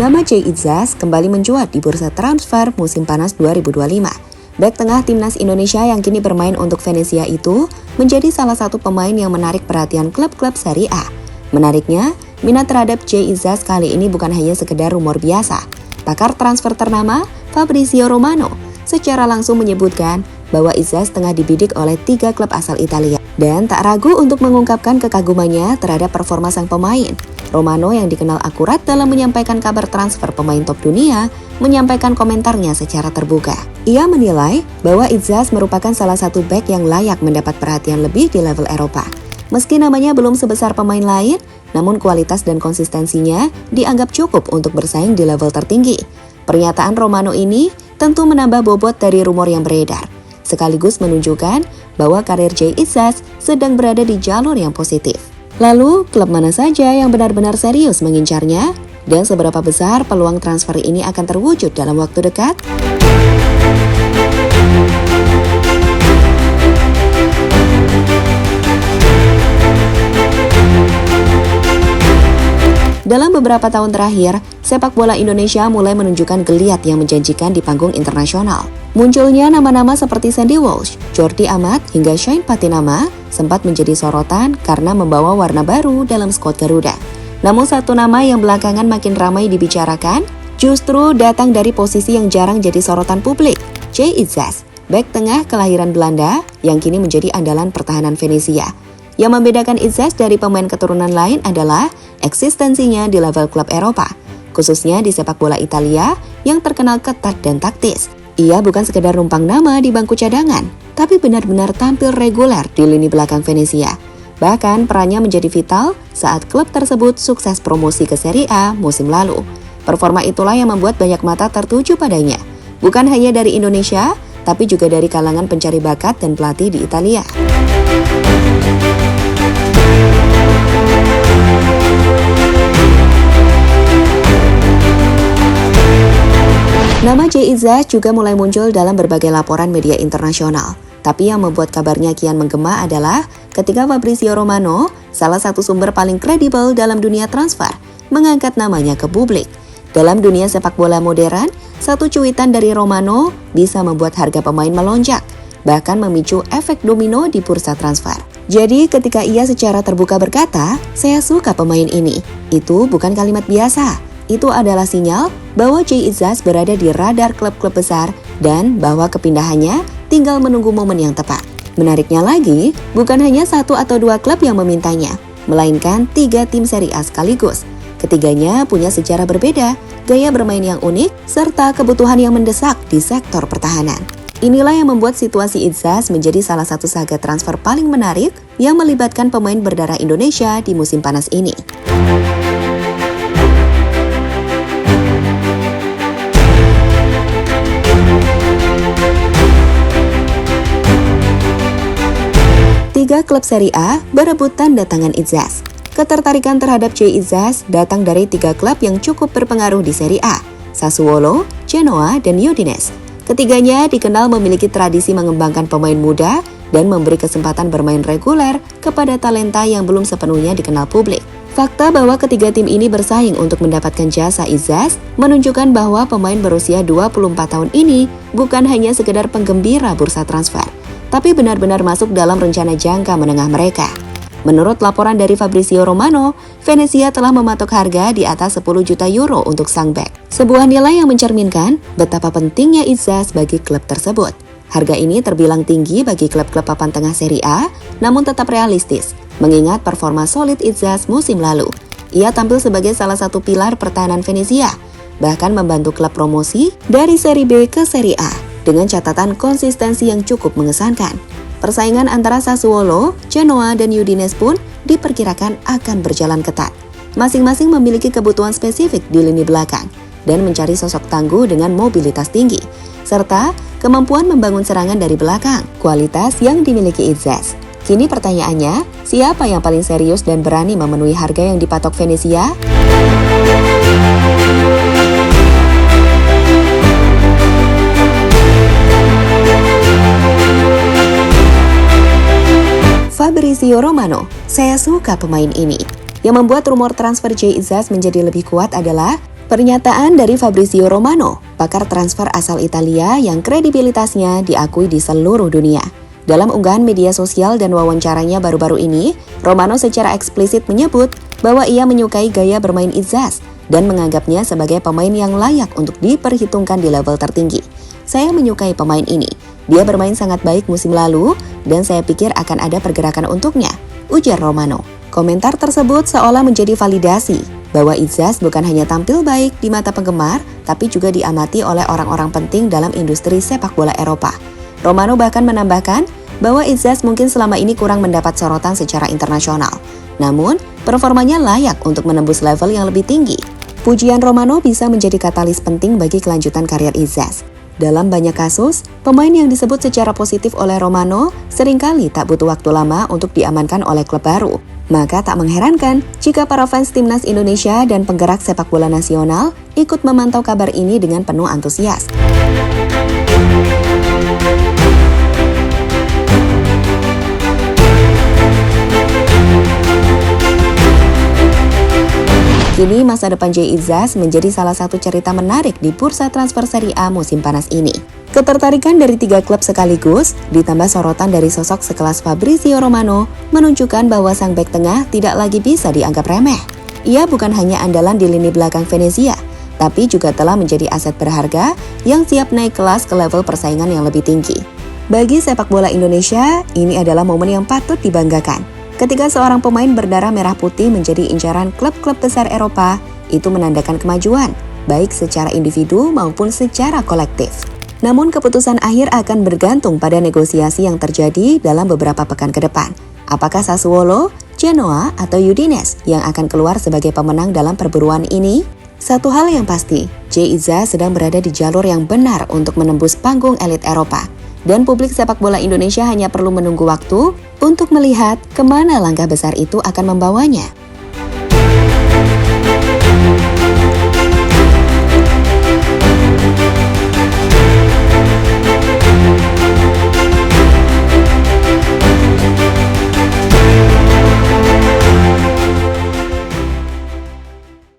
Nama Jay Itzas kembali mencuat di bursa transfer musim panas 2025. Bek tengah timnas Indonesia yang kini bermain untuk Venezia itu menjadi salah satu pemain yang menarik perhatian klub-klub Serie A. Menariknya, minat terhadap Jay Itzas kali ini bukan hanya sekedar rumor biasa. Pakar transfer ternama, Fabrizio Romano, secara langsung menyebutkan bahwa Itzas tengah dibidik oleh 3 klub asal Italia dan tak ragu untuk mengungkapkan kekagumannya terhadap performa sang pemain. Romano yang dikenal akurat dalam menyampaikan kabar transfer pemain top dunia, menyampaikan komentarnya secara terbuka. Ia menilai bahwa Itzas merupakan salah satu bek yang layak mendapat perhatian lebih di level Eropa. Meski namanya belum sebesar pemain lain, namun kualitas dan konsistensinya dianggap cukup untuk bersaing di level tertinggi. Pernyataan Romano ini tentu menambah bobot dari rumor yang beredar, sekaligus menunjukkan bahwa karir Jay Itzas sedang berada di jalur yang positif. Lalu, klub mana saja yang benar-benar serius mengincarnya? Dan seberapa besar peluang transfer ini akan terwujud dalam waktu dekat? Dalam beberapa tahun terakhir, sepak bola Indonesia mulai menunjukkan geliat yang menjanjikan di panggung internasional. Munculnya nama-nama seperti Sandy Walsh, Jordi Amat, hingga Shane Patinama sempat menjadi sorotan karena membawa warna baru dalam skuad Garuda. Namun satu nama yang belakangan makin ramai dibicarakan justru datang dari posisi yang jarang jadi sorotan publik, Jay Itzas, bek tengah kelahiran Belanda yang kini menjadi andalan pertahanan Venezia. Yang membedakan Itzas dari pemain keturunan lain adalah eksistensinya di level klub Eropa, khususnya di sepak bola Italia yang terkenal ketat dan taktis. Ia bukan sekedar numpang nama di bangku cadangan, tapi benar-benar tampil reguler di lini belakang Venezia. Bahkan perannya menjadi vital saat klub tersebut sukses promosi ke Serie A musim lalu. Performa itulah yang membuat banyak mata tertuju padanya, bukan hanya dari Indonesia, tapi juga dari kalangan pencari bakat dan pelatih di Italia. Nama Jay Itzas juga mulai muncul dalam berbagai laporan media internasional. Tapi yang membuat kabarnya kian menggema adalah ketika Fabrizio Romano, salah satu sumber paling kredibel dalam dunia transfer, mengangkat namanya ke publik. Dalam dunia sepak bola modern, satu cuitan dari Romano bisa membuat harga pemain melonjak, bahkan memicu efek domino di bursa transfer. Jadi ketika ia secara terbuka berkata, "Saya suka pemain ini," itu bukan kalimat biasa. Itu adalah sinyal bahwa Jay Itzas berada di radar klub-klub besar dan bahwa kepindahannya tinggal menunggu momen yang tepat. Menariknya lagi, bukan hanya 1 atau 2 klub yang memintanya, melainkan 3 tim Serie A sekaligus. Ketiganya punya sejarah berbeda, gaya bermain yang unik, serta kebutuhan yang mendesak di sektor pertahanan. Inilah yang membuat situasi Itzas menjadi salah satu saga transfer paling menarik yang melibatkan pemain berdarah Indonesia di musim panas ini. Tiga klub Serie A berebut tanda tangan Itzas. Ketertarikan terhadap Jay Itzas datang dari 3 klub yang cukup berpengaruh di Serie A, Sassuolo, Genoa, dan Udinese. Ketiganya dikenal memiliki tradisi mengembangkan pemain muda dan memberi kesempatan bermain reguler kepada talenta yang belum sepenuhnya dikenal publik. Fakta bahwa ketiga tim ini bersaing untuk mendapatkan jasa Itzas menunjukkan bahwa pemain berusia 24 tahun ini bukan hanya sekedar penggembira bursa transfer, tapi benar-benar masuk dalam rencana jangka menengah mereka. Menurut laporan dari Fabrizio Romano, Venezia telah mematok harga di atas 10 juta euro untuk sang bek. Sebuah nilai yang mencerminkan betapa pentingnya Itzas bagi klub tersebut. Harga ini terbilang tinggi bagi klub-klub papan tengah Serie A, namun tetap realistis, mengingat performa solid Itzas musim lalu. Ia tampil sebagai salah satu pilar pertahanan Venezia, bahkan membantu klub promosi dari Serie B ke Serie A, dengan catatan konsistensi yang cukup mengesankan. Persaingan antara Sassuolo, Genoa, dan Udinese pun diperkirakan akan berjalan ketat. Masing-masing memiliki kebutuhan spesifik di lini belakang dan mencari sosok tangguh dengan mobilitas tinggi, serta kemampuan membangun serangan dari belakang, kualitas yang dimiliki Itzas. Kini pertanyaannya, siapa yang paling serius dan berani memenuhi harga yang dipatok Venezia? Fabrizio Romano, "Saya suka pemain ini." Yang membuat rumor transfer Jay Itzas menjadi lebih kuat adalah Pernyataan dari Fabrizio Romano, pakar transfer asal Italia yang kredibilitasnya diakui di seluruh dunia. Dalam unggahan media sosial dan wawancaranya baru-baru ini, Romano secara eksplisit menyebut bahwa ia menyukai gaya bermain Izzas dan menganggapnya sebagai pemain yang layak untuk diperhitungkan di level tertinggi. Saya menyukai pemain ini. Dia bermain sangat baik musim lalu dan saya pikir akan ada pergerakan untuknya, ujar Romano. Komentar tersebut seolah menjadi validasi bahwa Izzas bukan hanya tampil baik di mata penggemar, tapi juga diamati oleh orang-orang penting dalam industri sepak bola Eropa. Romano bahkan menambahkan bahwa Izzas mungkin selama ini kurang mendapat sorotan secara internasional. Namun, performanya layak untuk menembus level yang lebih tinggi. Pujian Romano bisa menjadi katalis penting bagi kelanjutan karir Izzas. Dalam banyak kasus, pemain yang disebut secara positif oleh Romano seringkali tak butuh waktu lama untuk diamankan oleh klub baru. Maka tak mengherankan jika para fans timnas Indonesia dan penggerak sepak bola nasional ikut memantau kabar ini dengan penuh antusias. Kini masa depan Jay Izzas menjadi salah satu cerita menarik di bursa transfer Serie A musim panas ini. Ketertarikan dari 3 klub sekaligus, ditambah sorotan dari sosok sekelas Fabrizio Romano, menunjukkan bahwa sang bek tengah tidak lagi bisa dianggap remeh. Ia bukan hanya andalan di lini belakang Venezia, tapi juga telah menjadi aset berharga yang siap naik kelas ke level persaingan yang lebih tinggi. Bagi sepak bola Indonesia, ini adalah momen yang patut dibanggakan. Ketika seorang pemain berdarah merah putih menjadi incaran klub-klub besar Eropa, itu menandakan kemajuan, baik secara individu maupun secara kolektif. Namun keputusan akhir akan bergantung pada negosiasi yang terjadi dalam beberapa pekan ke depan. Apakah Sassuolo, Genoa, atau Udinese yang akan keluar sebagai pemenang dalam perburuan ini? Satu hal yang pasti, Jay Izzas sedang berada di jalur yang benar untuk menembus panggung elit Eropa. Dan publik sepak bola Indonesia hanya perlu menunggu waktu untuk melihat kemana langkah besar itu akan membawanya.